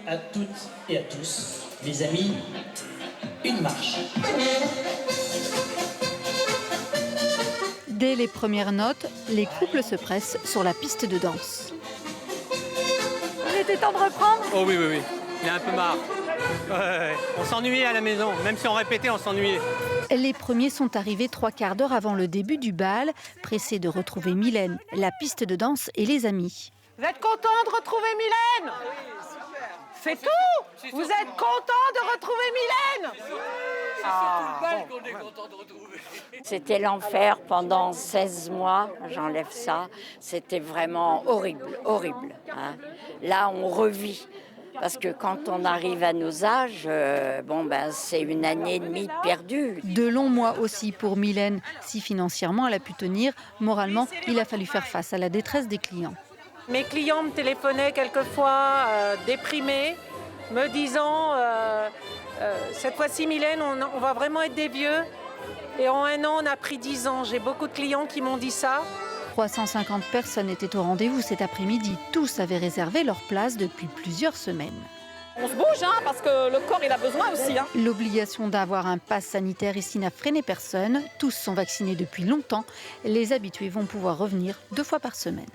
à toutes et à tous. Les amis, une marche. Dès les premières notes, les couples se pressent sur la piste de danse. Il était temps de reprendre. Oh oui, oui, oui. Il est un peu marre. Ouais. On s'ennuyait à la maison. Même si on répétait, on s'ennuyait. Les premiers sont arrivés 3/4 d'heure avant le début du bal, pressés de retrouver Mylène, la piste de danse et les amis. Vous êtes content de retrouver Mylène? C'est tout? Vous êtes content de retrouver Mylène? C'était l'enfer pendant 16 mois, j'enlève ça. C'était vraiment horrible, horrible. Hein. Là, on revit. Parce que quand on arrive à nos âges, c'est une année et demie perdue. De longs mois aussi pour Mylène. Si financièrement elle a pu tenir, moralement, il a fallu faire face à la détresse des clients. Mes clients me téléphonaient quelquefois déprimés, me disant cette fois-ci Mylène, on va vraiment être des vieux. Et en un an, on a pris 10 ans. J'ai beaucoup de clients qui m'ont dit ça. 350 personnes étaient au rendez-vous cet après-midi. Tous avaient réservé leur place depuis plusieurs semaines. On se bouge, parce que le corps, il a besoin aussi. L'obligation d'avoir un pass sanitaire ici n'a freiné personne. Tous sont vaccinés depuis longtemps. Les habitués vont pouvoir revenir 2 fois par semaine.